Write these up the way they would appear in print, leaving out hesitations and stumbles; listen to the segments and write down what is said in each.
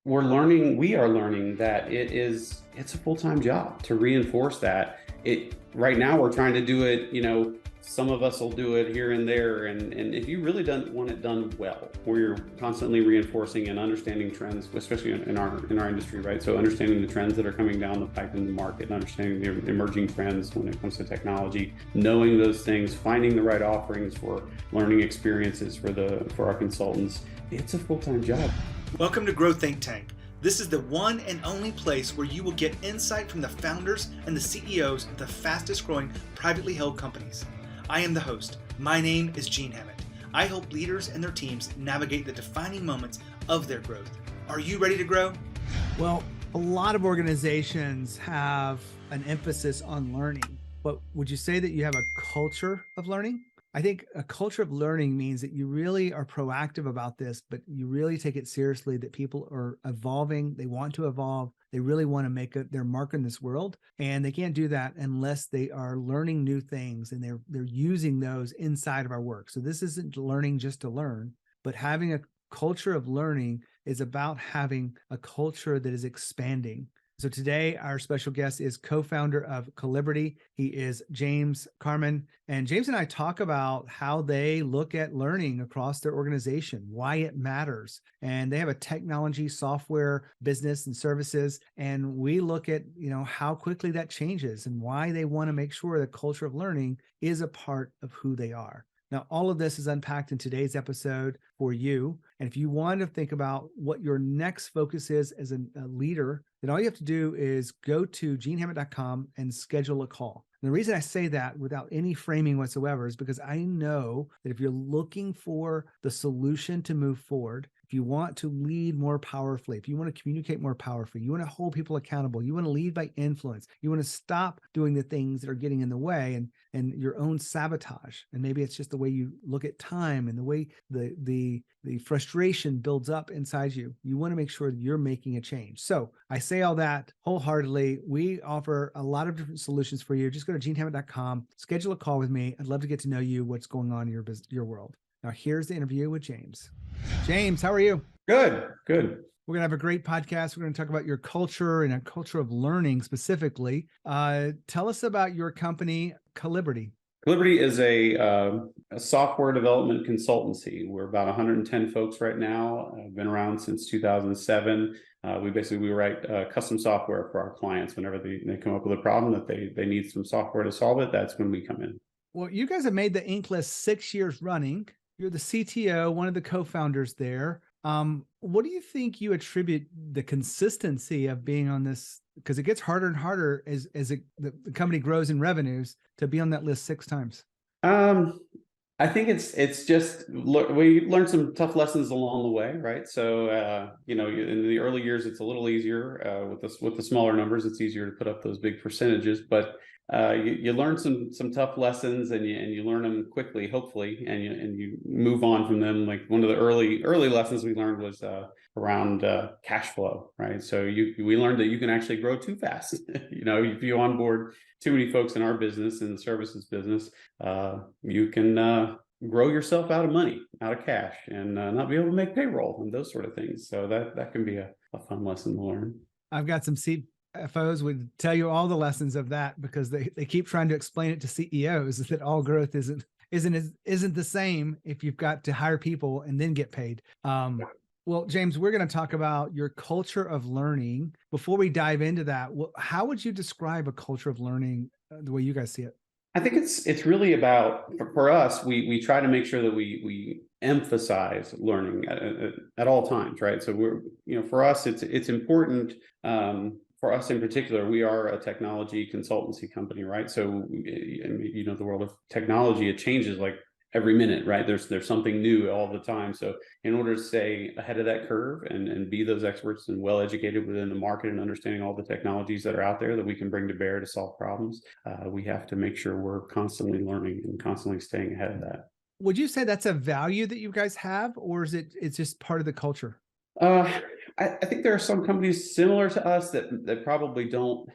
we are learning that it's a full-time job. To reinforce that, it right now we're trying to do it, some of us will do it here and there, and if you really don't want it done well, where you're constantly reinforcing and understanding trends, especially in our industry, right? So understanding the trends that are coming down the pipe in the market, and understanding the emerging trends when it comes to technology, knowing those things, finding the right offerings for learning experiences for our consultants. It's a full-time job. Welcome to Grow Think Tank. This is the one and only place where you will get insight from the founders and the CEOs of the fastest growing privately held companies. I am the host. My name is Gene Hammett. I help leaders and their teams navigate the defining moments of their growth. Are you ready to grow? Well, a lot of organizations have an emphasis on learning, but would you say that you have a culture of learning? I think a culture of learning means that you really are proactive about this, but you really take it seriously, that people are evolving. They want to evolve. They really want to make their mark in this world. And they can't do that unless they are learning new things and they're using those inside of our work. So this isn't learning just to learn, but having a culture of learning is about having a culture that is expanding. So today, our special guest is co-founder of Callibrity. He is James Carman. And James and I talk about how they look at learning across their organization, why it matters. And they have a technology, software, business, and services. And we look at, how quickly that changes and why they want to make sure the culture of learning is a part of who they are. Now, all of this is unpacked in today's episode for you. And if you want to think about what your next focus is as a leader, then all you have to do is go to genehammett.com and schedule a call. And the reason I say that without any framing whatsoever is because I know that if you're looking for the solution to move forward, if you want to lead more powerfully, if you want to communicate more powerfully, you want to hold people accountable, you want to lead by influence, you want to stop doing the things that are getting in the way and your own sabotage. And maybe it's just the way you look at time and the way the frustration builds up inside you. You want to make sure that you're making a change. So I say all that wholeheartedly. We offer a lot of different solutions for you. Just go to genehammett.com, schedule a call with me. I'd love to get to know you, what's going on in your world. Now, here's the interview with James. James, how are you? Good. We're going to have a great podcast. We're going to talk about your culture and a culture of learning specifically. Tell us about your company, Callibrity. Callibrity is a software development consultancy. We're about 110 folks right now. I've been around since 2007. We write custom software for our clients. Whenever they come up with a problem that they need some software to solve it, that's when we come in. Well, you guys have made the Inc. list 6 years running. You're the CTO, one of the co-founders there. What do you think you attribute the consistency of being on this? Because it gets harder and harder as the company grows in revenues to be on that list 6 times. I think it's just we learned some tough lessons along the way, right? So in the early years, it's a little easier with the smaller numbers. It's easier to put up those big percentages, but you learn some tough lessons and you learn them quickly, hopefully, and you move on from them. Like one of the early lessons we learned was around cash flow, right? So we learned that you can actually grow too fast. If you onboard too many folks in our business, in the services business, you can grow yourself out of money, out of cash, and not be able to make payroll and those sort of things. So that can be a fun lesson to learn. I've got some CFOs would tell you all the lessons of that because they keep trying to explain it to CEOs that all growth isn't the same if you've got to hire people and then get paid. Well, James, we're going to talk about your culture of learning. Before we dive into that, how would you describe a culture of learning the way you guys see it? I think it's really about, for us, we try to make sure that we emphasize learning at all times, right? So for us, it's important. For us in particular, we are a technology consultancy company, right? So the world of technology, it changes like every minute, right? There's something new all the time. So in order to stay ahead of that curve and be those experts and well educated within the market and understanding all the technologies that are out there that we can bring to bear to solve problems, we have to make sure we're constantly learning and constantly staying ahead of that. Would you say that's a value that you guys have, or it's just part of the culture? I think there are some companies similar to us that probably don't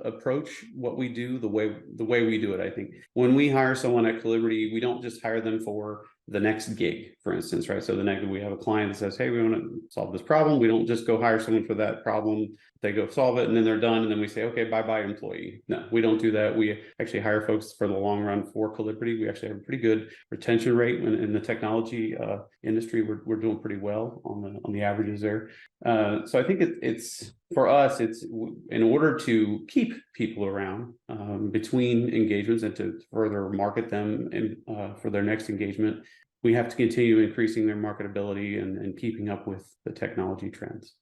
approach what we do the way we do it. I think when we hire someone at Callibrity, we don't just hire them for the next gig, for instance, right? So the next, we have a client that says, hey, we want to solve this problem. We don't just go hire someone for that problem. They go solve it and then they're done. And then we say, okay, bye-bye employee. No, we don't do that. We actually hire folks for the long run for Callibrity. We actually have a pretty good retention rate in the technology industry. We're doing pretty well on the averages there. So I think it's for us, it's in order to keep people around between engagements and to further market them for their next engagement, we have to continue increasing their marketability and keeping up with the technology trends.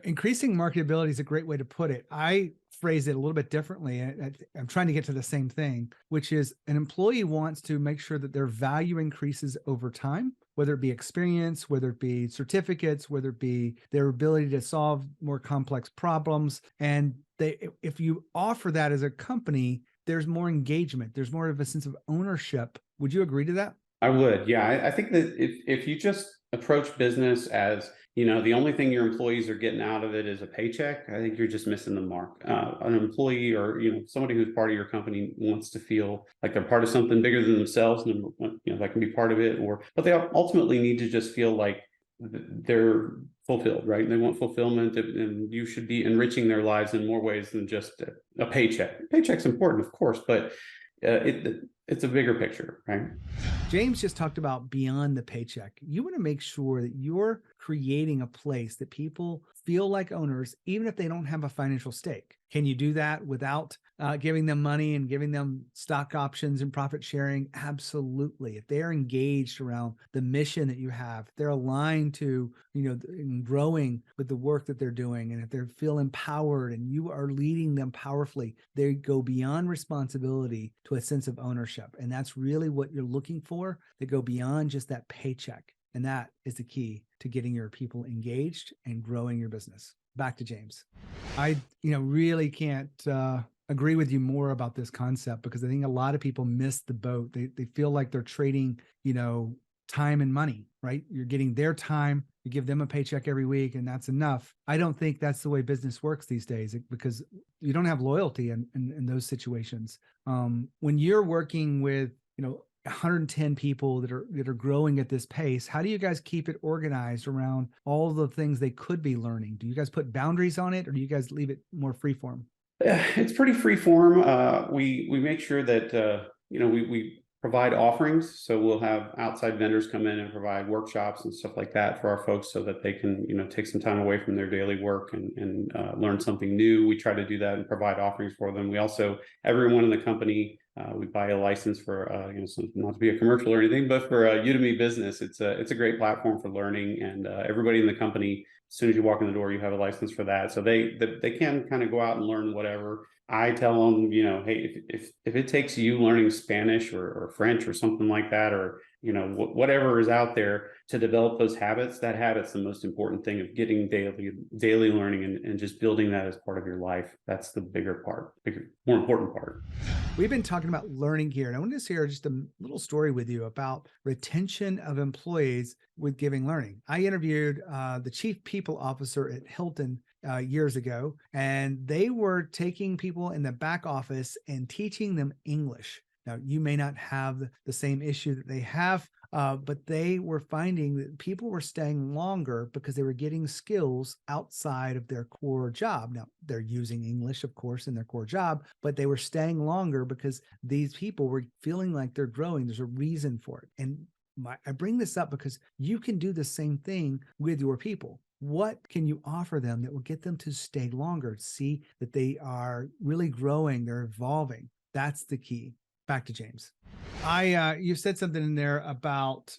Increasing marketability is a great way to put it. I phrase it a little bit differently. I'm trying to get to the same thing, which is an employee wants to make sure that their value increases over time, whether it be experience, whether it be certificates, whether it be their ability to solve more complex problems. And if you offer that as a company, there's more engagement. There's more of a sense of ownership. Would you agree to that? I would. Yeah. I think that if you just approach business as, the only thing your employees are getting out of it is a paycheck, I think you're just missing the mark. An employee or, somebody who's part of your company wants to feel like they're part of something bigger than themselves, and, that can be part of it, but they ultimately need to just feel like they're fulfilled, right? They want fulfillment, and you should be enriching their lives in more ways than just a paycheck. Paycheck's important, of course, but it's a bigger picture, right? James just talked about beyond the paycheck. You want to make sure that you're creating a place that people feel like owners, even if they don't have a financial stake. Can you do that without giving them money and giving them stock options and profit sharing? Absolutely. If they're engaged around the mission that you have, they're aligned to, growing with the work that they're doing, and if they feel empowered and you are leading them powerfully, they go beyond responsibility to a sense of ownership. And that's really what you're looking for. They go beyond just that paycheck. And that is the key to getting your people engaged and growing your business. Back to James. I, really can't agree with you more about this concept, because I think a lot of people miss the boat. They feel like they're trading, time and money, right? You're getting their time, you give them a paycheck every week, and that's enough. I don't think that's the way business works these days, because you don't have loyalty in those situations. When you're working with, 110 people that are growing at this pace, how do you guys keep it organized around all the things they could be learning? Do you guys put boundaries on it, or do you guys leave it more free form? It's pretty free form. We make sure that we provide offerings, so we'll have outside vendors come in and provide workshops and stuff like that for our folks, so that they can take some time away from their daily work and learn something new. We try to do that and provide offerings for them. We also, everyone in the company, we buy a license for not to be a commercial or anything, but for Udemy Business. It's a great platform for learning, and everybody in the company, as soon as you walk in the door, you have a license for that, so they can kind of go out and learn whatever. I tell them, hey, if it takes you learning Spanish or French or something like that, or whatever is out there to develop those habits, that habit's the most important thing of getting daily learning and just building that as part of your life. That's the more important part. We've been talking about learning here, and I wanted to share just a little story with you about retention of employees with Giving Learning. I interviewed the chief people officer at Hilton years ago, and they were taking people in the back office and teaching them English. Now, you may not have the same issue that they have, but they were finding that people were staying longer because they were getting skills outside of their core job. Now, they're using English, of course, in their core job, but they were staying longer because these people were feeling like they're growing. There's a reason for it. And I bring this up because you can do the same thing with your people. What can you offer them that will get them to stay longer, see that they are really growing, they're evolving? That's the key. Back to James. You said something in there about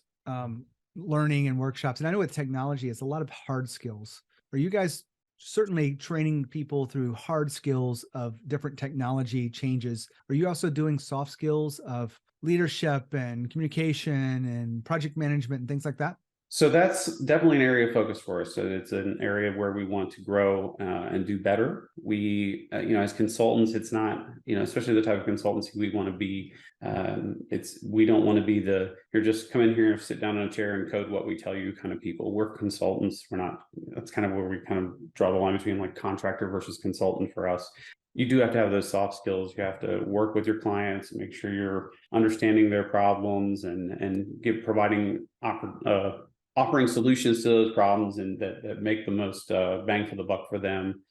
learning and workshops. And I know with technology, it's a lot of hard skills. Are you guys certainly training people through hard skills of different technology changes? Are you also doing soft skills of leadership and communication and project management and things like that? So that's definitely an area of focus for us. So it's an area where we want to grow and do better. We, as consultants, it's not, especially the type of consultancy we want to be. We don't want to be you're just come in here and sit down in a chair and code what we tell you kind of people. We're consultants. We're not. That's kind of where we kind of draw the line between like contractor versus consultant for us. you do have to have those soft skills. You have to work with your clients, make sure you're understanding their problems and providing offering solutions to those problems and that make the most bang for the buck for them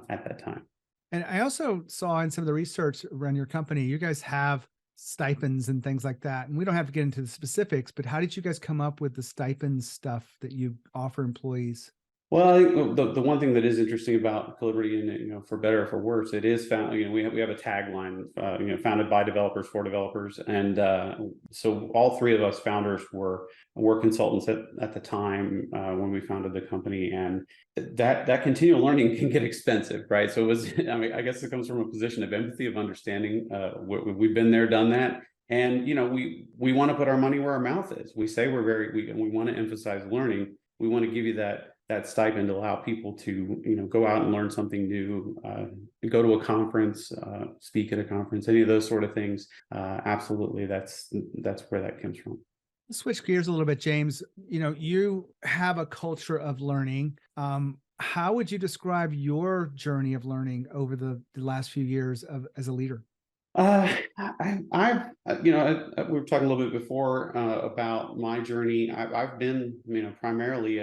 at that time. And I also saw in some of the research around your company, you guys have stipends and things like that. And we don't have to get into the specifics, but how did you guys come up with the stipends stuff that you offer employees? Well, I think the one thing that is interesting about Callibrity, and for better or for worse, it is found. We have a tagline, founded by developers for developers, and so all three of us founders were consultants at the time when we founded the company, and that continual learning can get expensive, right? So it was, I guess it comes from a position of empathy, of understanding. We've been there, done that. And we want to put our money where our mouth is. We say we want to emphasize learning. We want to give you that stipend to allow people to go out and learn something new, go to a conference, speak at a conference, any of those sort of things. Absolutely, that's where that comes from. Let's switch gears a little bit, James. You have a culture of learning. How would you describe your journey of learning over the last few years as a leader? I've we were talking a little bit before about my journey. I've been, primarily,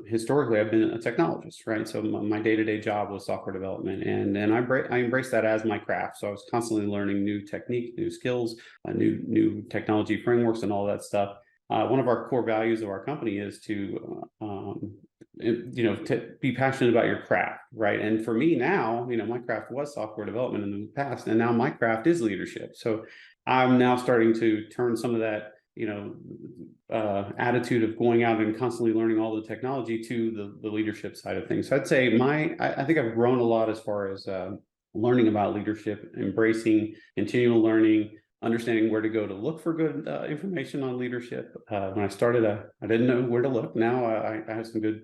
historically, I've been a technologist, right? So my day-to-day job was software development, and I embraced that as my craft. So I was constantly learning new technique, new skills, new technology frameworks, and all that stuff. One of our core values of our company is to to be passionate about your craft, right? And for me now, my craft was software development in the past, and now my craft is leadership. So I'm now starting to turn some of that, attitude of going out and constantly learning all the technology to the leadership side of things. So I'd say I think I've grown a lot as far as learning about leadership, embracing continual learning, understanding where to go to look for good information on leadership. When I started, I didn't know where to look. Now I have some good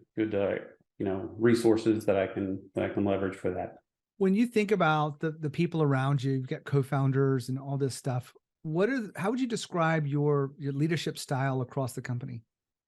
resources that I can leverage for that. When you think about the people around you, you've got co-founders and all this stuff. How would you describe your leadership style across the company?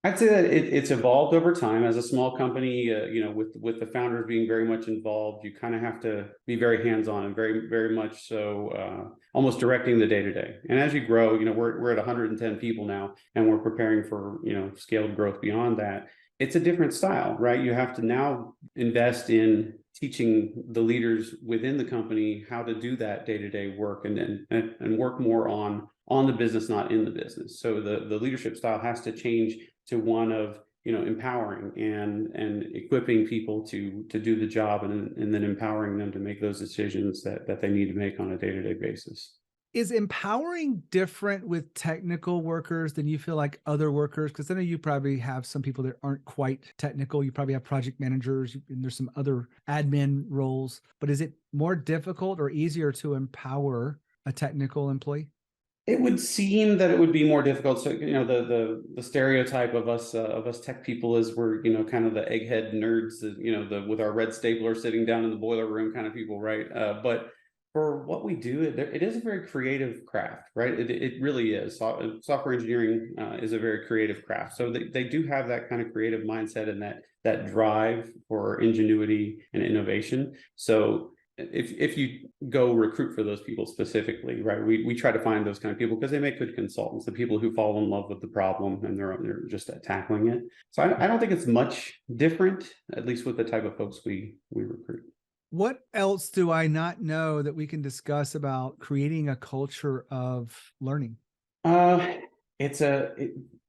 I'd say that it's evolved over time. As a small company, with the founders being very much involved, you kind of have to be very hands-on and very, very much so, almost directing the day-to-day. And as you grow, we're at 110 people now, and we're preparing for scaled growth beyond that. It's a different style, right? You have to now invest in teaching the leaders within the company how to do that day-to-day work, and work more on the business, not in the business. So the leadership style has to change to one of empowering and equipping people to do the job, and then empowering them to make those decisions that they need to make on a day-to-day basis. Is empowering different with technical workers than you feel like other workers? Because I know you probably have some people that aren't quite technical. You probably have project managers, and there's some other admin roles. But is it more difficult or easier to empower a technical employee? It would seem that it would be more difficult. So, the stereotype of us tech people is we're, kind of the egghead nerds, with our red stapler sitting down in the boiler room kind of people, right? But for what we do, it is a very creative craft, right? It really is. Software engineering is a very creative craft. So they do have that kind of creative mindset and that drive for ingenuity and innovation. So if you go recruit for those people specifically, right, we try to find those kind of people because they make good consultants, the people who fall in love with the problem and they're just tackling it. So I don't think it's much different, at least with the type of folks we recruit. What else do I not know that we can discuss about creating a culture of learning? We are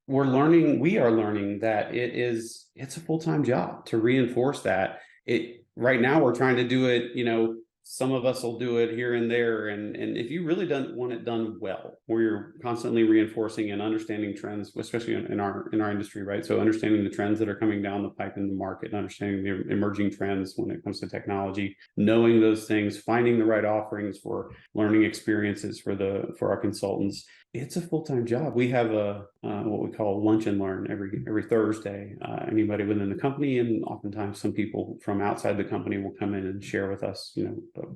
learning that it's a full-time job. To reinforce that, right now we're trying to do it, some of us will do it here and there. And if you really don't want it done well, where you're constantly reinforcing and understanding trends, especially in our industry, right? So understanding the trends that are coming down the pipe in the market, understanding the emerging trends when it comes to technology, knowing those things, finding the right offerings for learning experiences for our consultants. It's a full-time job. We have what we call lunch and learn every Thursday. Anybody within the company, and oftentimes some people from outside the company, will come in and share with us,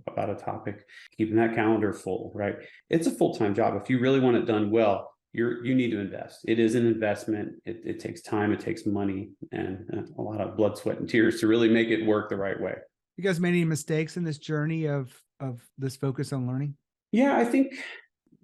about a topic, keeping that calendar full, right? It's a full-time job. If you really want it done well, you need to invest. It is an investment. It takes time, it takes money, and a lot of blood, sweat, and tears to really make it work the right way. You guys made any mistakes in this journey of of this focus on learning? Yeah, I think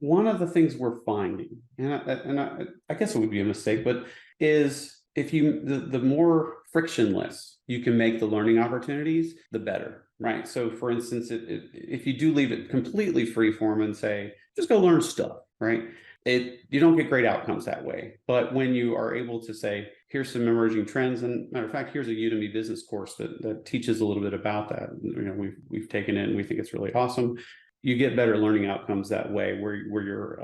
one of the things we're finding, I guess it would be a mistake, but is if the more frictionless you can make the learning opportunities, the better, right? So for instance, if you do leave it completely free form and say, just go learn stuff, right? You don't get great outcomes that way. But when you are able to say, here's some emerging trends, and matter of fact, here's a Udemy business course that teaches a little bit about that. We've taken it and we think it's really awesome. You get better learning outcomes that way, where you're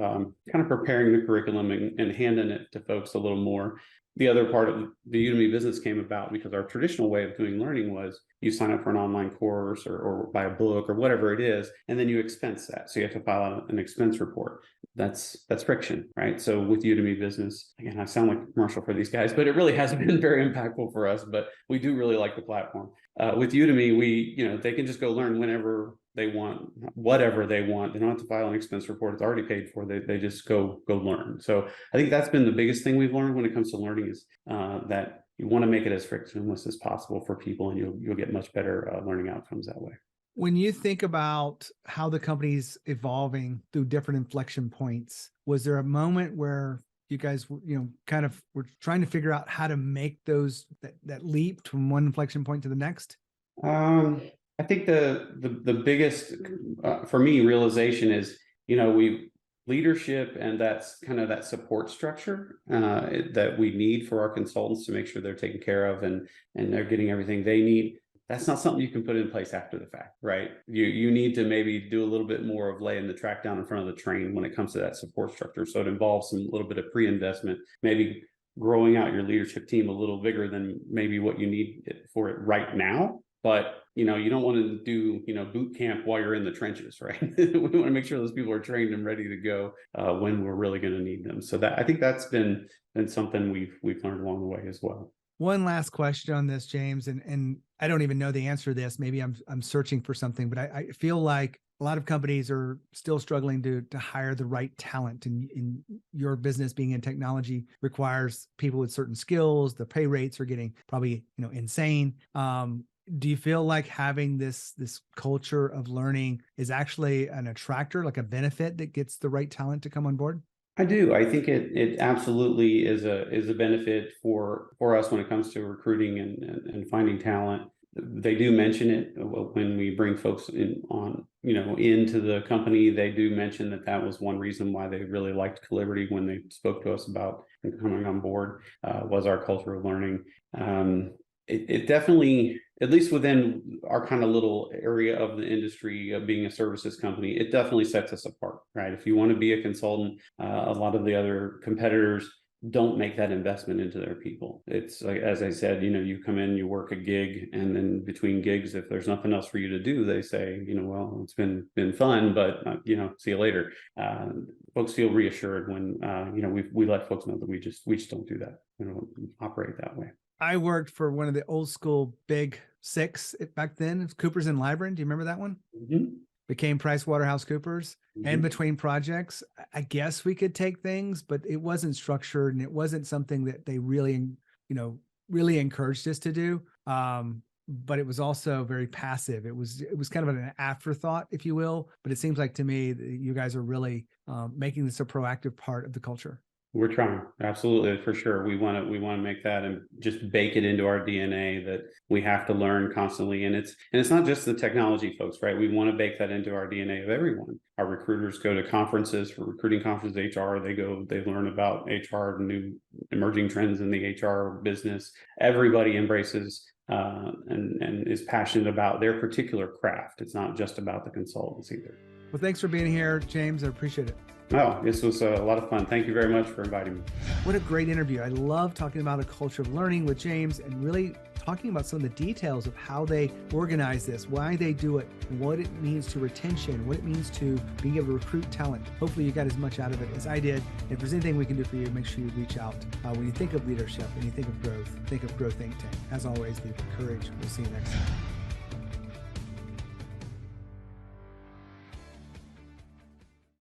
kind of preparing the curriculum and handing it to folks a little more. The other part of the Udemy business came about because our traditional way of doing learning was you sign up for an online course or buy a book or whatever it is, and then you expense that. So you have to file out an expense report. That's friction, right? So with Udemy business, again, I sound like a commercial for these guys, but it really has been very impactful for us. But we do really like the platform. With Udemy, they can just go learn whenever they want, whatever they want. They don't have to file an expense report. It's already paid for. They just go learn. So I think that's been the biggest thing we've learned when it comes to learning is that you want to make it as frictionless as possible for people, and you'll get much better learning outcomes that way. When you think about how the company's evolving through different inflection points, was there a moment where you guys, kind of were trying to figure out how to make that leap from one inflection point to the next? I think the biggest for me realization is leadership, and that's kind of that support structure that we need for our consultants to make sure they're taken care of and they're getting everything they need. That's not something you can put in place after the fact, right? You need to maybe do a little bit more of laying the track down in front of the train when it comes to that support structure. So it involves a little bit of pre-investment, maybe growing out your leadership team a little bigger than maybe what you need for it right now. But you don't want to do boot camp while you're in the trenches, right? We want to make sure those people are trained and ready to go when we're really going to need them. So I think that's been something we've learned along the way as well. One last question on this, James, and I don't even know the answer to this. Maybe I'm searching for something, but I feel like a lot of companies are still struggling to hire the right talent. And your business being in technology requires people with certain skills. The pay rates are getting probably insane. Do you feel like having this culture of learning is actually an attractor, like a benefit that gets the right talent to come on board? I do. I think it absolutely is a benefit for us when it comes to recruiting and finding talent. They do mention it when we bring folks into the company. They do mention that was one reason why they really liked Callibrity when they spoke to us about coming on board, was our culture of learning. It definitely, at least within our kind of little area of the industry of being a services company, it definitely sets us apart, right? If you want to be a consultant, a lot of the other competitors don't make that investment into their people. It's like, as I said, you come in, you work a gig, and then between gigs, if there's nothing else for you to do, they say, well, it's been fun, but see you later. Folks feel reassured when we let folks know that we just don't do that. We don't operate that way. I worked for one of the old school big six back then. It's Coopers and Lybrand. Do you remember that one? Mm-hmm. Became PricewaterhouseCoopers. Mm-hmm. And between projects, I guess we could take things, but it wasn't structured and it wasn't something that they really encouraged us to do. But it was also very passive. It was kind of an afterthought, if you will. But it seems like to me that you guys are really making this a proactive part of the culture. We're trying, absolutely, for sure. We want to make that and just bake it into our DNA that we have to learn constantly. And it's not just the technology folks, right? We want to bake that into our DNA of everyone. Our recruiters go to conferences for recruiting conferences, HR. They learn about HR, new emerging trends in the HR business. Everybody embraces and is passionate about their particular craft. It's not just about the consultants either. Well, thanks for being here, James. I appreciate it. Oh, this was a lot of fun. Thank you very much for inviting me. What a great interview. I love talking about a culture of learning with James and really talking about some of the details of how they organize this, why they do it, and what it means to retention, what it means to being able to recruit talent. Hopefully you got as much out of it as I did. If there's anything we can do for you, make sure you reach out. When you think of leadership and you think of Growth Think Tank. As always, lead with courage. We'll see you next time.